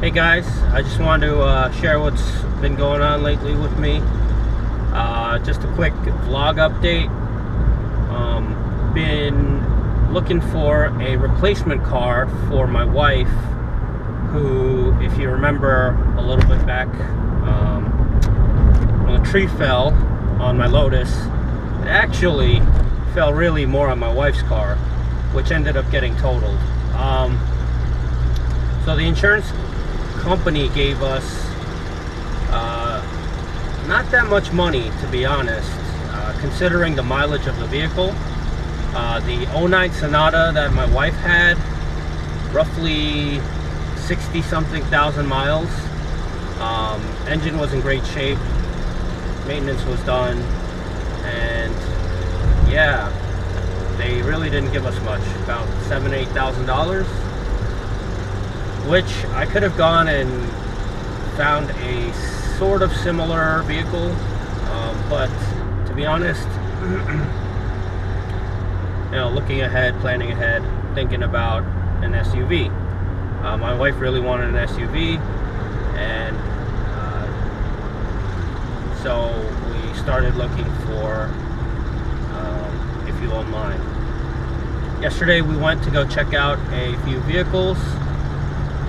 Hey guys, I just wanted to share what's been going on lately with me. Just a quick vlog update. Been looking for a replacement car for my wife, who, if you remember a little bit back, when a tree fell on my Lotus, it actually fell really more on my wife's car, which ended up getting totaled. So the insurance company gave us not that much money, to be honest, considering the mileage of the vehicle. The 09 Sonata that my wife had, roughly 60 something thousand miles. Engine was in great shape, maintenance was done, and yeah, they really didn't give us much, about $7,000-8,000, which I could have gone and found a sort of similar vehicle, but to be honest, looking ahead, planning ahead, thinking about an SUV. My wife really wanted an SUV, and so we started looking for a few online. Yesterday we went to go check out a few vehicles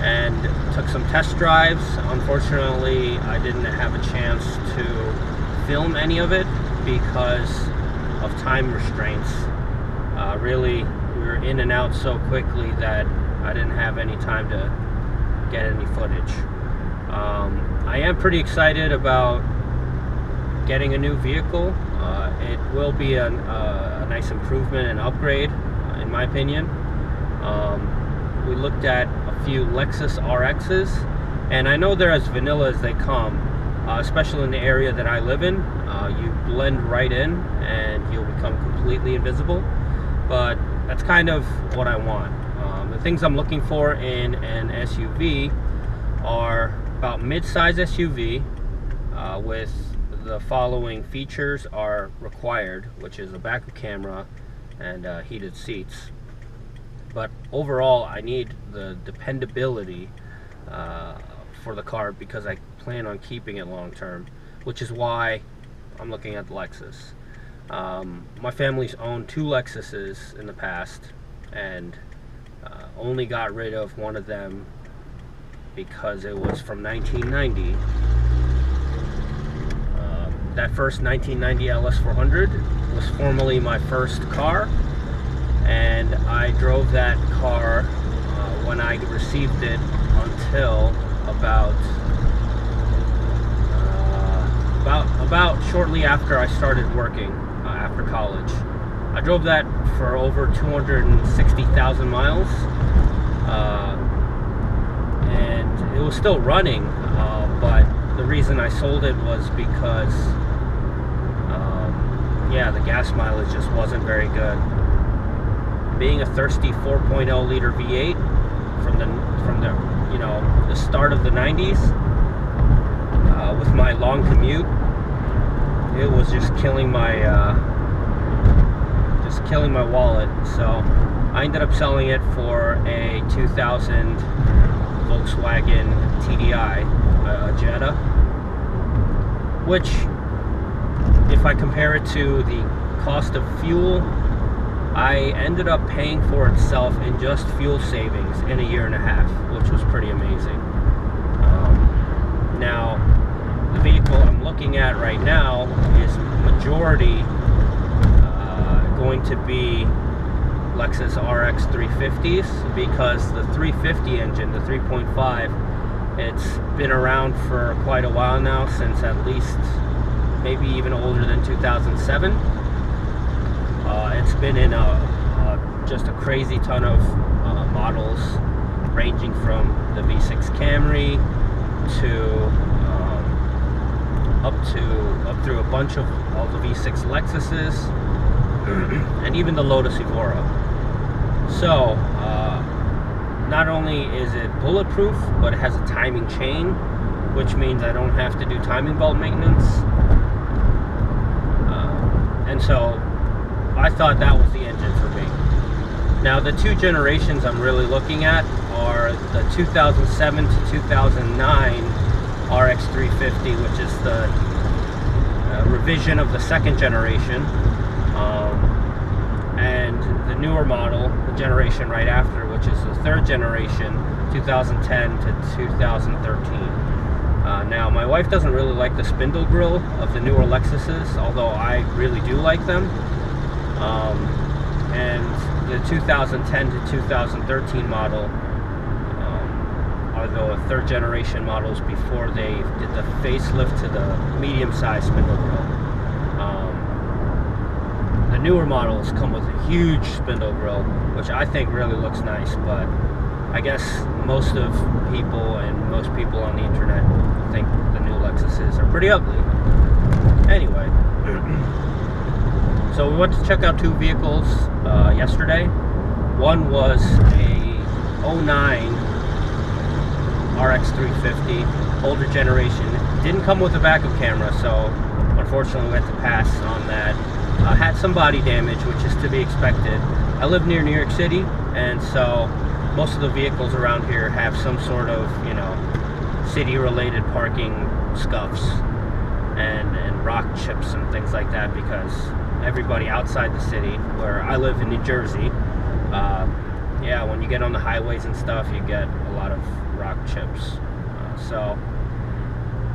and took some test drives. Unfortunately, I didn't have a chance to film any of it because of time restraints. Really, we were in and out so quickly that I didn't have any time to get any footage. I am pretty excited about getting a new vehicle. It will be a nice improvement and upgrade, in my opinion. We looked at a few Lexus RXs, and I know they're as vanilla as they come, especially in the area that I live in. You blend right in and you'll become completely invisible, but that's kind of what I want. The things I'm looking for in an SUV are about mid-size SUV with the following features are required, which is a backup camera and heated seats. But overall, I need the dependability for the car because I plan on keeping it long term, which is why I'm looking at the Lexus. My family's owned two Lexuses in the past, and only got rid of one of them because it was from 1990. That first 1990 LS400 was formerly my first car, and I drove that car when I received it until about shortly after I started working after college. I drove that for over 260,000 miles, and it was still running, but the reason I sold it was because yeah, the gas mileage just wasn't very good. Being a thirsty 4.0 liter V8 from the start of the 90s, with my long commute, it was just killing my wallet. So I ended up selling it for a 2000 Volkswagen TDI, a Jetta, which, if I compare it to the cost of fuel, I ended up paying for itself in just fuel savings in a year and a half, which was pretty amazing. Now, the vehicle I'm looking at right now is majority going to be Lexus RX 350s, because the 350 engine, the 3.5, it's been around for quite a while now, since at least maybe even older than 2007. It's been in just a crazy ton of models, ranging from the V6 Camry to up through a bunch of all the V6 Lexuses, and even the Lotus Evora. So not only is it bulletproof, but it has a timing chain, which means I don't have to do timing belt maintenance. And so I thought that was the engine for me. Now, the two generations I'm really looking at are the 2007 to 2009 RX 350, which is the revision of the second generation, and the newer model, the generation right after, which is the third generation, 2010 to 2013. Now, my wife doesn't really like the spindle grille of the newer Lexuses, although I really do like them. And the 2010 to 2013 model are the third generation models before they did the facelift to the medium-sized spindle grille. The newer models come with a huge spindle grille, which I think really looks nice, but I guess most people on the internet think the new Lexuses are pretty ugly. Anyway, so we went to check out two vehicles yesterday. One was a 09 RX 350, older generation. Didn't come with a backup camera, so unfortunately we had to pass on that. Had some body damage, which is to be expected. I live near New York City, and so most of the vehicles around here have some sort of, city-related parking scuffs and rock chips and things like that, because everybody outside the city, where I live in New Jersey, yeah, when you get on the highways and stuff, you get a lot of rock chips. So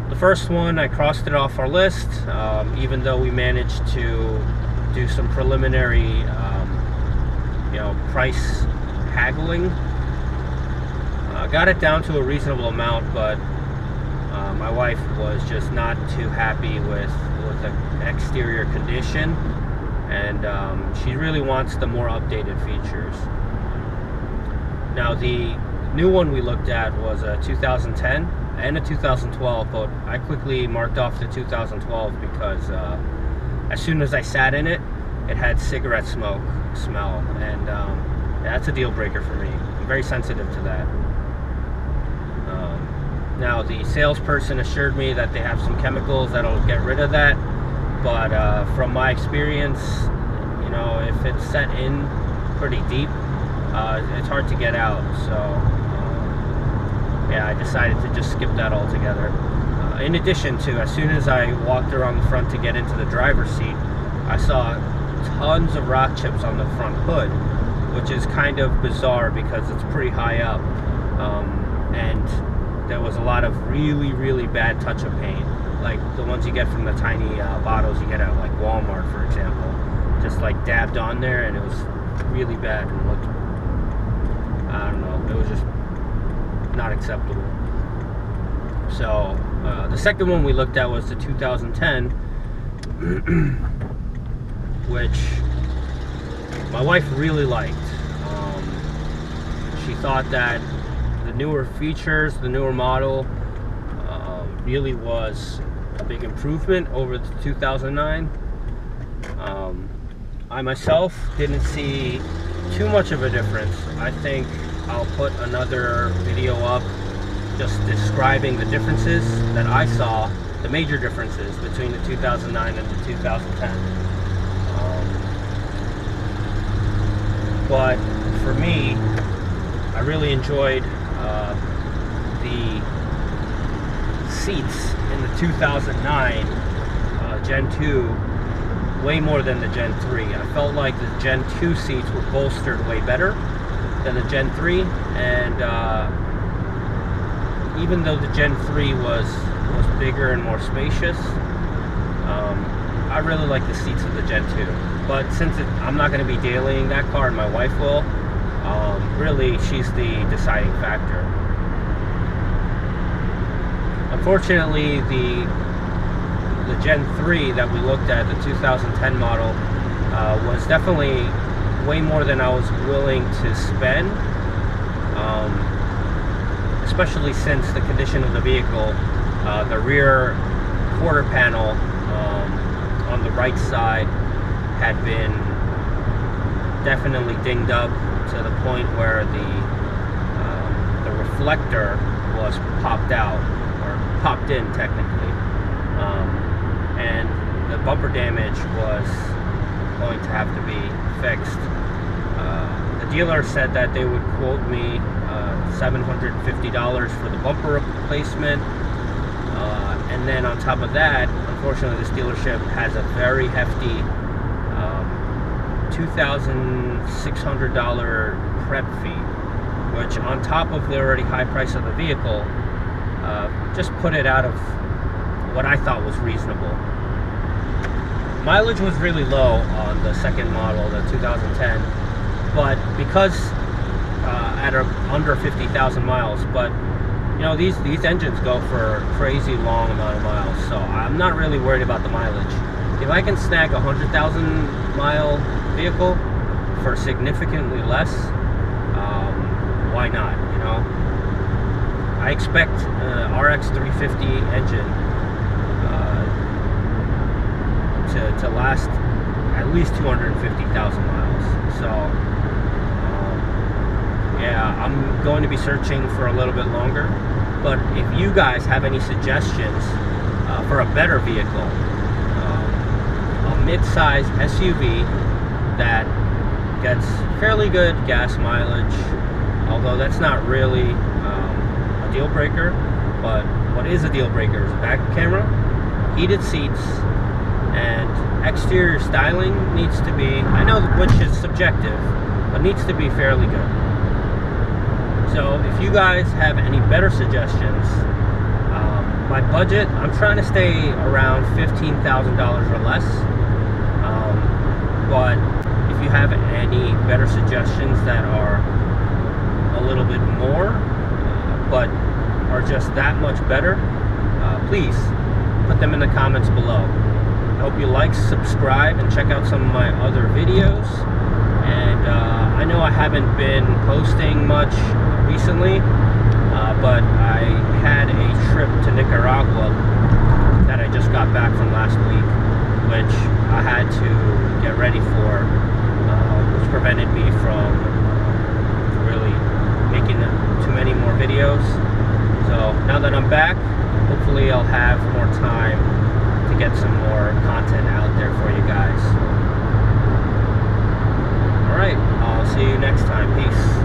the first one, I crossed it off our list, even though we managed to do some preliminary, price haggling. Got it down to a reasonable amount, but my wife was just not too happy with the exterior condition, and she really wants the more updated features. Now, the new one we looked at was a 2010 and a 2012, but I quickly marked off the 2012 because as soon as I sat in it, it had cigarette smoke smell, and that's a deal breaker for me. I'm very sensitive to that. Now, the salesperson assured me that they have some chemicals that'll get rid of that, but from my experience, if it's set in pretty deep, it's hard to get out. So yeah, I decided to just skip that altogether. In addition to, as soon as I walked around the front to get into the driver's seat, I saw tons of rock chips on the front hood, which is kind of bizarre because it's pretty high up, and there was a lot of really, really bad touch-up paint, like the ones you get from the tiny bottles you get at like Walmart, for example, just like dabbed on there, and it was really bad and looked, I don't know, it was just not acceptable. So the second one we looked at was the 2010, which my wife really liked. She thought that the newer features, the newer model, really was a big improvement over the 2009. I myself didn't see too much of a difference. I think I'll put another video up just describing the differences that I saw, the major differences between the 2009 and the 2010. But for me, I really enjoyed the seats in the 2009 Gen 2 way more than the Gen 3. I felt like the Gen 2 seats were bolstered way better than the Gen 3, and even though the Gen 3 was bigger and more spacious, I really like the seats of the Gen 2. But since I'm not going to be dailying that car, and my wife will, really she's the deciding factor. Unfortunately, the Gen 3 that we looked at, the 2010 model, was definitely way more than I was willing to spend, especially since the condition of the vehicle. The rear quarter panel on the right side had been definitely dinged up to the point where the reflector was popped out, or popped in technically, and the bumper damage was going to have to be fixed. The dealer said that they would quote me $750 for the bumper replacement. And then on top of that, unfortunately, this dealership has a very hefty $2,600 prep fee, which on top of the already high price of the vehicle, just put it out of what I thought was reasonable. Mileage was really low on the second model, the 2010, but because at under 50,000 miles, but you know, these engines go for a crazy long amount of miles, so I'm not really worried about the mileage. If I can snag a 100,000 mile vehicle for significantly less, why not, you know? I expect RX 350 engine to last at least 250,000 miles. So yeah, I'm going to be searching for a little bit longer, but if you guys have any suggestions for a better vehicle, a mid-size SUV that gets fairly good gas mileage, although that's not really a deal breaker, but what is a deal breaker is a back camera, heated seats, and exterior styling needs to be, I know which is subjective, but needs to be fairly good. So if you guys have any better suggestions, my budget, I'm trying to stay around $15,000 or less, but if you have any better suggestions that are a little bit more, but are just that much better, please put them in the comments below. I hope you like, subscribe, and check out some of my other videos. And I know I haven't been posting much recently, but I had a trip to Nicaragua that I just got back from last week, which I had to get ready for, which prevented me from really making too many more videos. So now that I'm back, hopefully I'll have more time to get some more content out there for you guys. Alright, I'll see you next time. Peace.